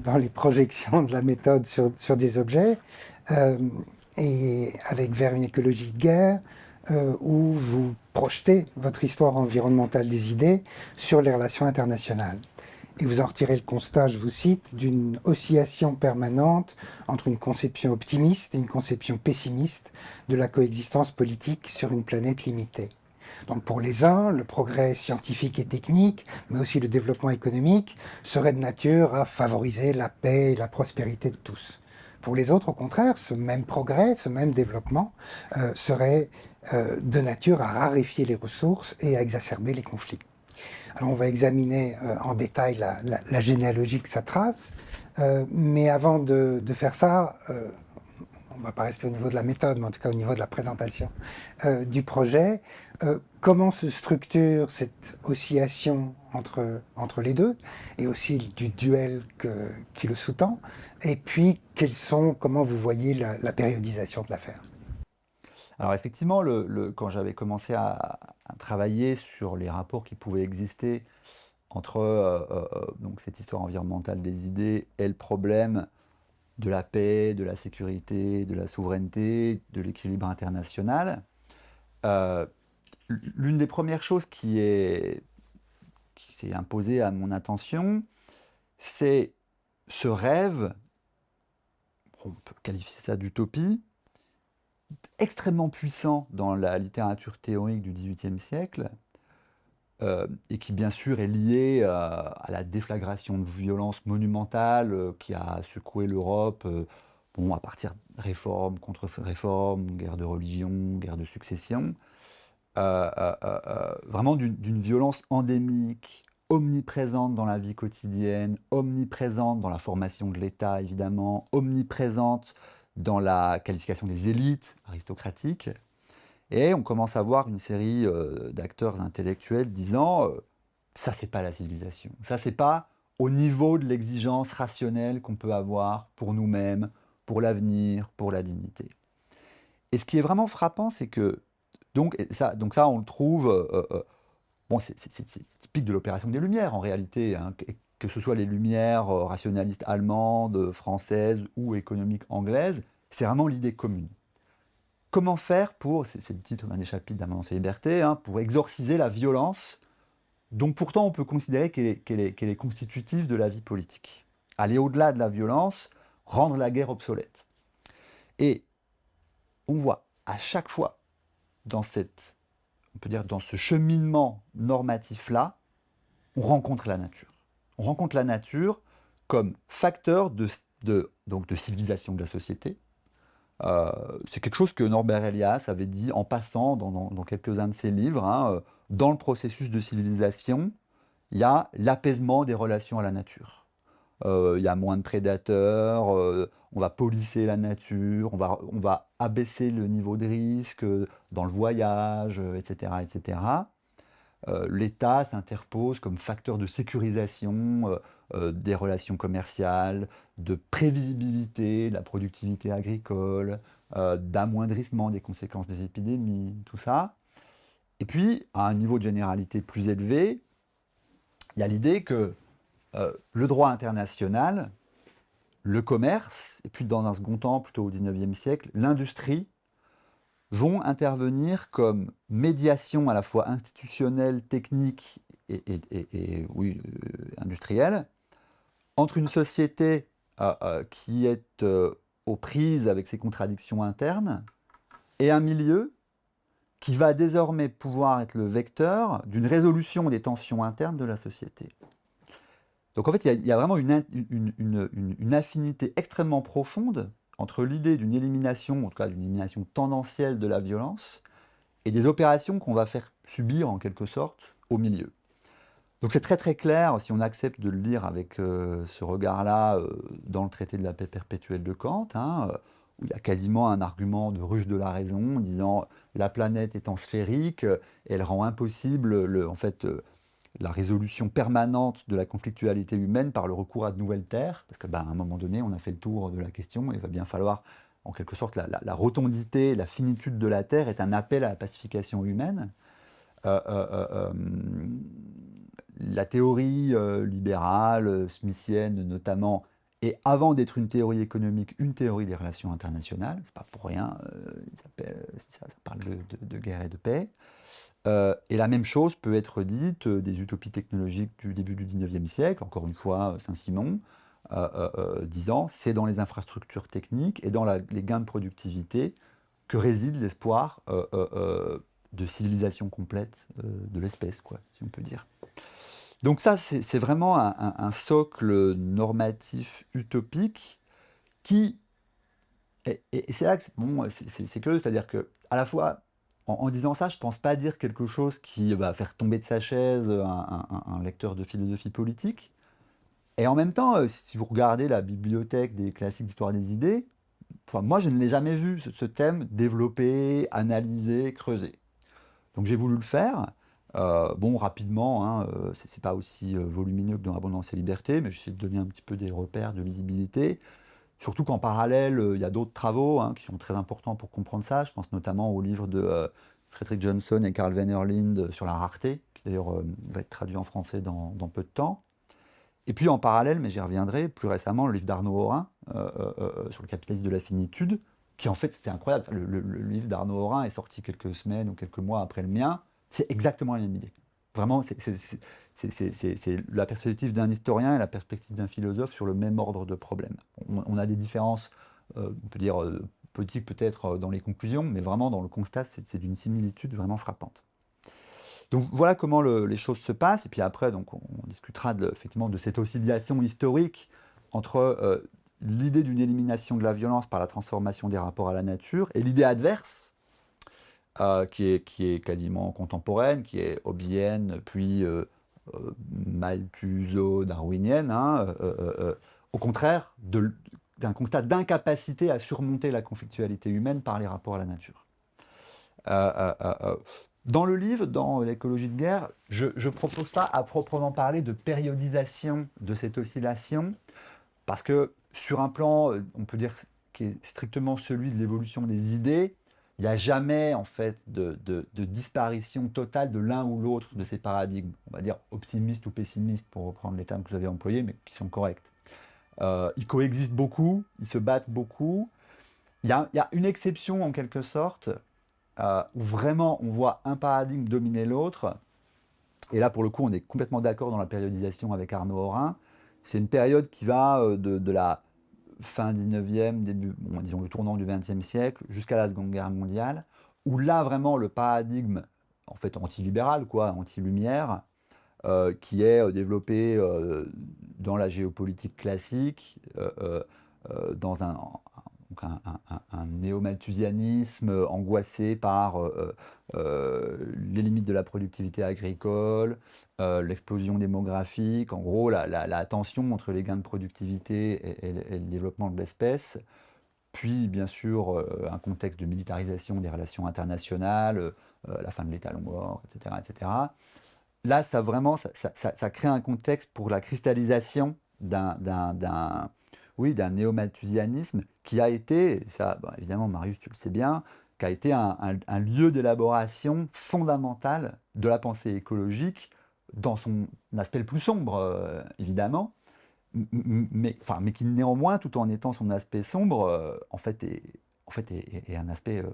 dans les projections de la méthode sur des objets, euh, et avec vers une écologie de guerre, où vous projetez votre histoire environnementale des idées sur les relations internationales. Et vous en retirez le constat, je vous cite, d'une oscillation permanente entre une conception optimiste et une conception pessimiste de la coexistence politique sur une planète limitée. Donc pour les uns, le progrès scientifique et technique, mais aussi le développement économique, serait de nature à favoriser la paix et la prospérité de tous. Pour les autres, au contraire, ce même progrès, ce même développement serait de nature à raréfier les ressources et à exacerber les conflits. Alors on va examiner en détail la généalogie que ça trace, mais avant de faire ça, on ne va pas rester au niveau de la méthode, mais en tout cas au niveau de la présentation du projet. Comment se structure cette oscillation entre les deux, et aussi du duel qui le sous-tend, et puis comment vous voyez la périodisation de l'affaire. Alors effectivement, quand j'avais commencé à travailler sur les rapports qui pouvaient exister entre donc cette histoire environnementale des idées et le problème de la paix, de la sécurité, de la souveraineté, de l'équilibre international, euh, l'une des premières choses qui s'est imposée à mon attention, c'est ce rêve, on peut qualifier ça d'utopie, extrêmement puissant dans la littérature théorique du XVIIIe siècle, et qui bien sûr est lié à la déflagration de violences monumentales qui a secoué l'Europe, bon, à partir de réformes, contre-réformes, guerre de religion, guerre de succession, vraiment d'une violence endémique, omniprésente dans la vie quotidienne, omniprésente dans la formation de l'État évidemment, omniprésente dans la qualification des élites aristocratiques. Et on commence à voir une série d'acteurs intellectuels disant ça, c'est pas la civilisation. Ça, c'est pas au niveau de l'exigence rationnelle qu'on peut avoir pour nous-mêmes, pour l'avenir, pour la dignité. Et ce qui est vraiment frappant, c'est que donc ça, on le trouve. Bon, c'est typique de l'opération des Lumières en réalité, hein, que ce soit les Lumières rationalistes allemandes, françaises ou économiques anglaises, c'est vraiment l'idée commune. Comment faire pour, c'est le titre d'un des chapitres d'Amendance et Liberté, hein, pour exorciser la violence, dont pourtant on peut considérer qu'elle est constitutive de la vie politique. Aller au-delà de la violence, rendre la guerre obsolète. Et on voit à chaque fois on peut dire dans ce cheminement normatif-là, on rencontre la nature. On rencontre la nature comme facteur donc de civilisation de la société. C'est quelque chose que Norbert Elias avait dit en passant dans quelques-uns de ses livres, hein, dans le processus de civilisation, il y a l'apaisement des relations à la nature. Il y a moins de prédateurs, on va policer la nature, on va abaisser le niveau de risque dans le voyage, etc., etc. L'État s'interpose comme facteur de sécurisation des relations commerciales, de prévisibilité de la productivité agricole, d'amoindrissement des conséquences des épidémies, tout ça. Et puis, à un niveau de généralité plus élevé, il y a l'idée que le droit international, le commerce, et puis dans un second temps, plutôt au XIXe siècle, l'industrie, vont intervenir comme médiation à la fois institutionnelle, technique et oui, industrielle, entre une société qui est aux prises avec ses contradictions internes et un milieu qui va désormais pouvoir être le vecteur d'une résolution des tensions internes de la société. Donc en fait, il y a vraiment une affinité extrêmement profonde entre l'idée d'une élimination, en tout cas d'une élimination tendancielle de la violence, et des opérations qu'on va faire subir en quelque sorte au milieu. Donc c'est très très clair, si on accepte de le lire avec ce regard-là, dans le traité de la paix perpétuelle de Kant, hein, où il y a quasiment un argument de ruse de la raison, disant la planète étant sphérique, elle rend impossible en fait, la résolution permanente de la conflictualité humaine par le recours à de nouvelles terres, parce qu'à un moment donné, on a fait le tour de la question, et il va bien falloir, en quelque sorte, la rotondité, la finitude de la Terre est un appel à la pacification humaine. Euh, euh, euh, euh, la théorie libérale, smithienne notamment, Et avant d'être une théorie économique, une théorie des relations internationales, c'est pas pour rien, ça parle de guerre et de paix. Et la même chose peut être dite des utopies technologiques du début du 19e siècle, encore une fois Saint-Simon, disant c'est dans les infrastructures techniques et dans les gains de productivité que réside l'espoir de civilisation complète de l'espèce, quoi, si on peut dire. Donc ça, c'est vraiment un socle normatif utopique qui... Et c'est là que c'est curieux, c'est-à-dire que à la fois, en disant ça, je ne pense pas dire quelque chose qui va faire tomber de sa chaise un lecteur de philosophie politique. Et en même temps, si vous regardez la bibliothèque des classiques d'histoire des idées, enfin, moi, je ne l'ai jamais vu, ce thème, développé, analysé, creusé. Donc j'ai voulu le faire. Bon, rapidement, hein, c'est pas aussi volumineux que dans Abondance et Liberté, mais j'essaie de donner un petit peu des repères de lisibilité. Surtout qu'en parallèle, il y a d'autres travaux hein, qui sont très importants pour comprendre ça. Je pense notamment au livre de Frederick Johnson et Carl Wennerlind sur la rareté, qui d'ailleurs va être traduit en français dans peu de temps. Et puis en parallèle, mais j'y reviendrai, plus récemment, le livre d'Arnaud Horin sur le capitalisme de la finitude, qui en fait, c'est incroyable. Le livre d'Arnaud Horin est sorti quelques semaines ou quelques mois après le mien. C'est exactement la même idée. Vraiment, c'est la perspective d'un historien et la perspective d'un philosophe sur le même ordre de problème. On a des différences, on peut dire, politiques peut-être dans les conclusions, mais vraiment dans le constat, c'est d'une similitude vraiment frappante. Donc voilà comment les choses se passent, et puis après, donc, on discutera effectivement de cette oscillation historique entre l'idée d'une élimination de la violence par la transformation des rapports à la nature et l'idée adverse, qui est quasiment contemporaine, qui est hobbesienne, puis malthuso-darwinienne, hein, au contraire d'un constat d'incapacité à surmonter la conflictualité humaine par les rapports à la nature. Dans le livre, dans l'écologie de guerre, je ne propose pas à proprement parler de périodisation de cette oscillation, parce que sur un plan, on peut dire, qui est strictement celui de l'évolution des idées, il n'y a jamais en fait de disparition totale de l'un ou l'autre de ces paradigmes, on va dire optimistes ou pessimistes pour reprendre les termes que vous avez employés, mais qui sont corrects. Ils coexistent beaucoup, ils se battent beaucoup. Il y a une exception en quelque sorte, où vraiment on voit un paradigme dominer l'autre. Et là, pour le coup, on est complètement d'accord dans la périodisation avec Arnaud Horin. C'est une période qui va de la fin 19e, début, bon, disons le tournant du 20e siècle, jusqu'à la Seconde Guerre mondiale, où là, vraiment, le paradigme, en fait, anti-libéral, quoi, anti-lumière, qui est développé dans la géopolitique classique, dans un néo-malthusianisme angoissé par les limites de la productivité agricole, l'explosion démographique, en gros la tension entre les gains de productivité et le développement de l'espèce, puis bien sûr un contexte de militarisation des relations internationales, la fin de l'État long-mort, etc., etc. Là, ça crée un contexte pour la cristallisation oui, d'un néo-malthusianisme qui a été, ça, bon, évidemment, Marius, tu le sais bien, qui a été un lieu d'élaboration fondamental de la pensée écologique dans son aspect le plus sombre, évidemment, mais qui néanmoins, tout en étant son aspect sombre, est un aspect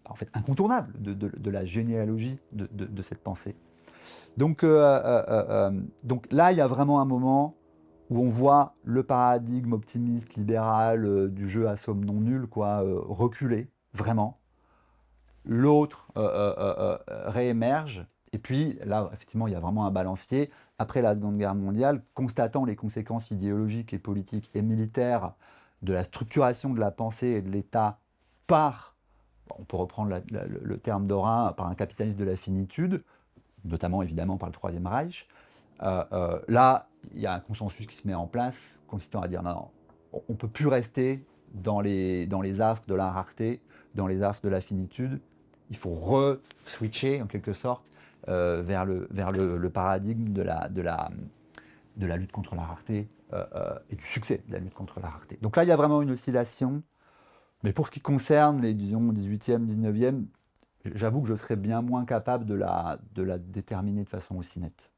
en fait, incontournable de la généalogie de cette pensée. Donc là, il y a vraiment un moment où on voit le paradigme optimiste, libéral du jeu à somme non nulle, quoi, reculer, vraiment. L'autre réémerge, et puis là, effectivement, il y a vraiment un balancier. Après la Seconde Guerre mondiale, constatant les conséquences idéologiques et politiques et militaires de la structuration de la pensée et de l'État par, on peut reprendre le terme d'Horin, par un capitalisme de la finitude, notamment évidemment par le Troisième Reich. Là, il y a un consensus qui se met en place, consistant à dire non, on ne peut plus rester dans les affres de la rareté, dans les affres de la finitude. Il faut re-switcher, en quelque sorte, vers le paradigme de la lutte contre la rareté et du succès de la lutte contre la rareté. Donc là, il y a vraiment une oscillation. Mais pour ce qui concerne les, disons, 18e, 19e, j'avoue que je serais bien moins capable de la déterminer de façon aussi nette.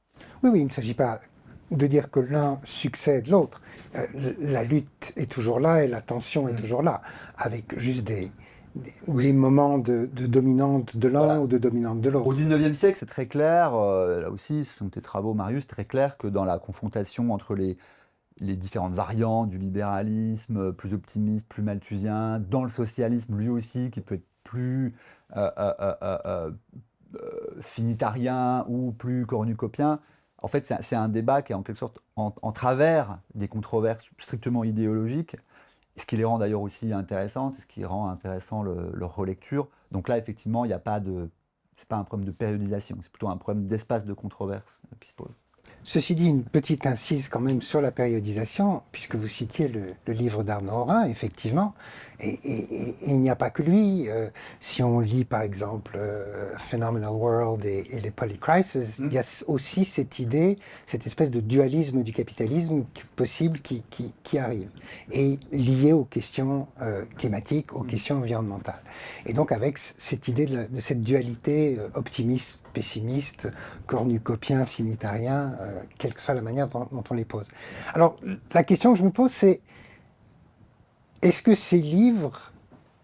Oui, oui, il ne s'agit pas de dire que l'un succède l'autre. La lutte est toujours là et la tension est toujours là, avec juste des moments de dominante de l'un Voilà. ou de dominante de Au l'autre. 19e siècle, c'est très clair, là aussi, ce sont tes travaux, Marius, très clair que dans la confrontation entre les différentes variantes du libéralisme, plus optimiste, plus malthusien, dans le socialisme, lui aussi, qui peut être plus euh, euh, euh, euh, euh, finitarien ou plus cornucopien. En fait, c'est un débat qui est en quelque sorte en travers des controverses strictement idéologiques, ce qui les rend d'ailleurs aussi intéressantes, ce qui rend intéressant leur relecture. Donc là, effectivement, il n'y a pas de, c'est pas un problème de périodisation, c'est plutôt un problème d'espace de controverse qui se pose. Ceci dit, une petite incise quand même sur la périodisation, puisque vous citiez le livre d'Arnaud Horin, effectivement, et il n'y a pas que lui. Si on lit par exemple Phenomenal World et les Polycrisis, il y a aussi cette idée, cette espèce de dualisme du capitalisme possible qui arrive, et lié aux questions climatiques, aux questions environnementales. Et donc avec cette idée de cette dualité optimiste, pessimiste, cornucopien, finitarien, quelle que soit la manière dont on les pose. Alors, la question que je me pose, c'est est-ce que ces livres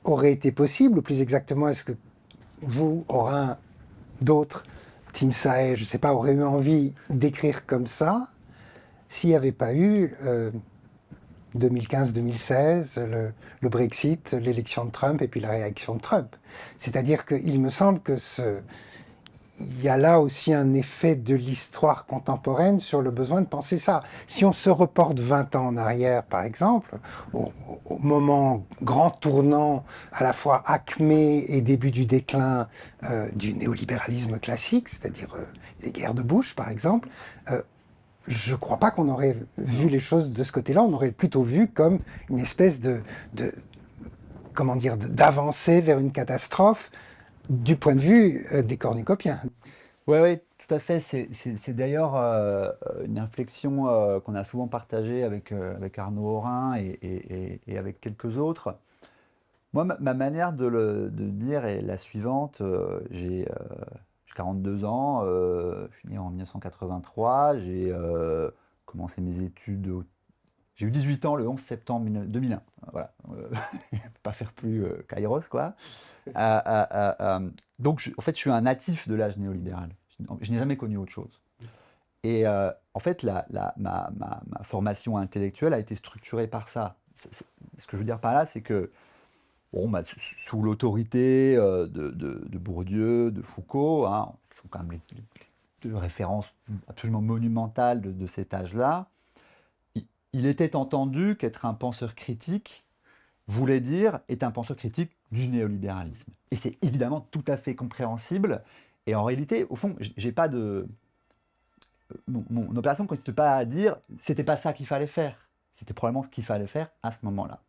auraient été possibles, ou plus exactement, est-ce que vous, Orin, d'autres, Tim Sae, je ne sais pas, auraient eu envie d'écrire comme ça s'il n'y avait pas eu 2015-2016, le Brexit, l'élection de Trump et puis la réaction de Trump. C'est-à-dire qu'il me semble que il y a là aussi un effet de l'histoire contemporaine sur le besoin de penser ça. Si on se reporte 20 ans en arrière, par exemple, au moment grand tournant, à la fois acmé et début du déclin du néolibéralisme classique, c'est-à-dire les guerres de Bush, par exemple, je ne crois pas qu'on aurait vu les choses de ce côté-là. On aurait plutôt vu comme une espèce comment dire, d'avancée vers une catastrophe du point de vue des cornucopiens. Oui, oui, tout à fait. C'est d'ailleurs une inflexion qu'on a souvent partagée avec Arnaud Horin et avec quelques autres. Moi, ma manière de dire est la suivante. J'ai 42 ans, je suis né en 1983, j'ai commencé mes études, j'ai eu 18 ans le 11 septembre 2001. Voilà, pas faire plus Kairos, quoi. Donc, en fait, je suis un natif de l'âge néolibéral. Je n'ai jamais connu autre chose. Et en fait, ma formation intellectuelle a été structurée par ça. Ce que je veux dire par là, c'est que bon, bah, sous l'autorité de Bourdieu, de Foucault, hein, qui sont quand même les deux références absolument monumentales de cet âge-là, il était entendu qu'être un penseur critique voulait dire être un penseur critique du néolibéralisme. Et c'est évidemment tout à fait compréhensible. Et en réalité, au fond, j'ai pas de... Mon opération ne consiste pas à dire c'était pas ça qu'il fallait faire. C'était probablement ce qu'il fallait faire à ce moment-là.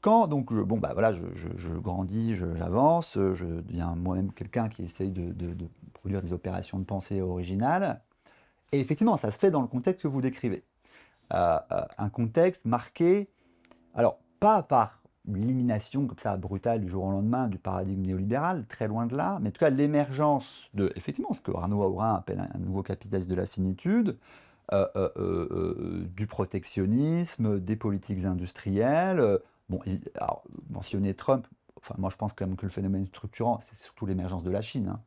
Quand donc, bon, bah, voilà, je grandis, j'avance, je deviens moi-même quelqu'un qui essaye de produire des opérations de pensée originales. Et effectivement, ça se fait dans le contexte que vous décrivez. Un contexte marqué, alors pas par l'élimination comme ça brutale du jour au lendemain du paradigme néolibéral, très loin de là, mais en tout cas l'émergence de, effectivement, ce que Arnaud Horin appelle un nouveau capitalisme de la finitude, du protectionnisme, des politiques industrielles. Bon, alors, mentionner Trump, enfin, moi je pense quand même que le phénomène structurant, c'est surtout l'émergence de la Chine hein,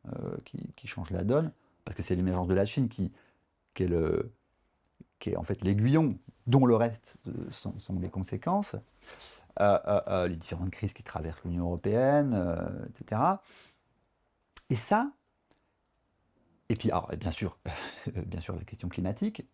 qui change la donne, parce que c'est l'émergence de la Chine qui est en fait l'aiguillon dont le reste sont les conséquences. Les différentes crises qui traversent l'Union européenne, etc. Et ça, et puis alors, bien sûr la question climatique,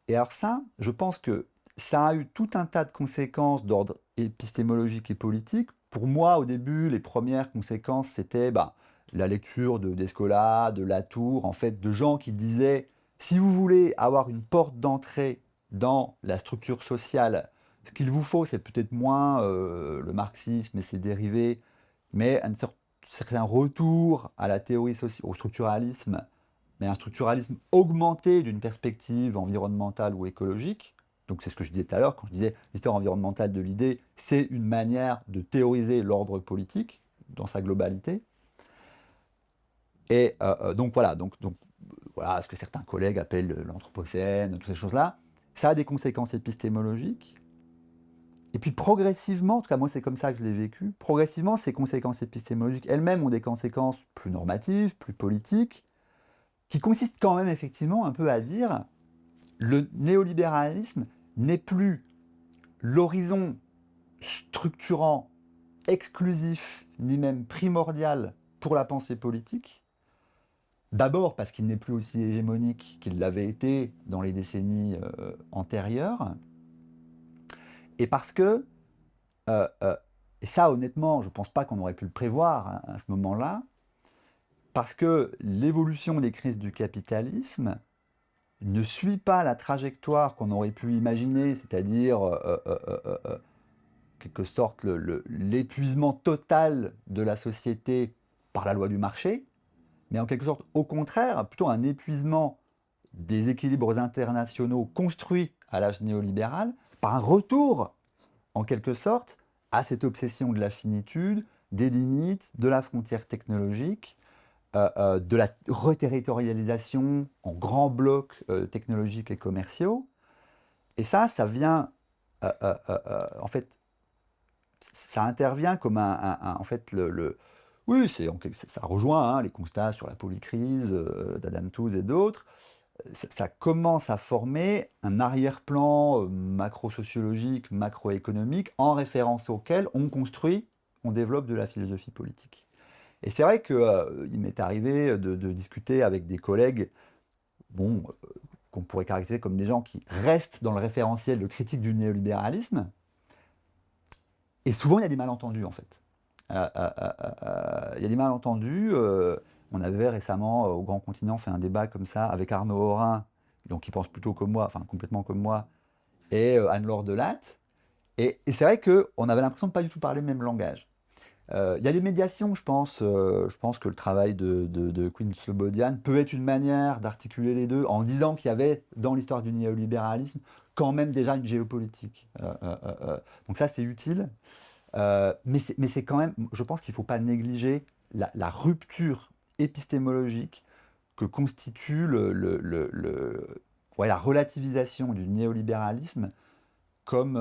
et alors ça, je pense que ça a eu tout un tas de conséquences d'ordre épistémologique et politique. Pour moi, au début, les premières conséquences, c'était bah, la lecture d'Escola, de Latour, en fait, de gens qui disaient, si vous voulez avoir une porte d'entrée dans la structure sociale, ce qu'il vous faut, c'est peut-être moins le marxisme et ses dérivés, mais un certain retour à la théorie au structuralisme, mais un structuralisme augmenté d'une perspective environnementale ou écologique. Donc c'est ce que je disais tout à l'heure, quand je disais l'histoire environnementale de l'idée, c'est une manière de théoriser l'ordre politique dans sa globalité. Et donc voilà, donc voilà, ce que certains collègues appellent l'anthropocène, toutes ces choses-là, ça a des conséquences épistémologiques. Et puis progressivement, en tout cas moi c'est comme ça que je l'ai vécu, progressivement ces conséquences épistémologiques elles-mêmes ont des conséquences plus normatives, plus politiques, qui consistent quand même effectivement un peu à dire le néolibéralisme n'est plus l'horizon structurant, exclusif, ni même primordial pour la pensée politique. D'abord parce qu'il n'est plus aussi hégémonique qu'il l'avait été dans les décennies antérieures, et parce que, et ça honnêtement, je ne pense pas qu'on aurait pu le prévoir hein, à ce moment-là, parce que l'évolution des crises du capitalisme ne suit pas la trajectoire qu'on aurait pu imaginer, c'est-à-dire quelque sorte l'épuisement total de la société par la loi du marché, mais en quelque sorte, au contraire, plutôt un épuisement des équilibres internationaux construits à l'âge néolibéral par un retour, en quelque sorte, à cette obsession de la finitude, des limites, de la frontière technologique, de la reterritorialisation en grands blocs technologiques et commerciaux. Et ça vient, en fait, ça intervient comme en fait, oui, ça rejoint hein, les constats sur la polycrise d'Adam Tooze et d'autres. Ça commence à former un arrière-plan macro-sociologique, macroéconomique, en référence auquel on construit, on développe de la philosophie politique. Et c'est vrai qu'il m'est arrivé de discuter avec des collègues, bon, qu'on pourrait caractériser comme des gens qui restent dans le référentiel de critique du néolibéralisme, et souvent il y a des malentendus en fait. Il y a des malentendus. On avait récemment au Grand Continent fait un débat comme ça avec Arnaud Horin, donc qui pense plutôt comme moi, enfin complètement comme moi, et Anne-Laure Delatte. Et c'est vrai qu'on avait l'impression de pas du tout parler le même langage. Il y a des médiations, je pense que le travail de Quinn Slobodian peut être une manière d'articuler les deux en disant qu'il y avait dans l'histoire du néolibéralisme quand même déjà une géopolitique. Donc ça c'est utile. Mais c'est quand même, je pense qu'il ne faut pas négliger la rupture épistémologique que constitue ouais, la relativisation du néolibéralisme comme,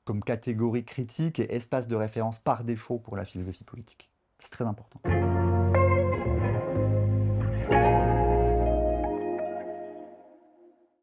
comme catégorie critique et espace de référence par défaut pour la philosophie politique. C'est très important.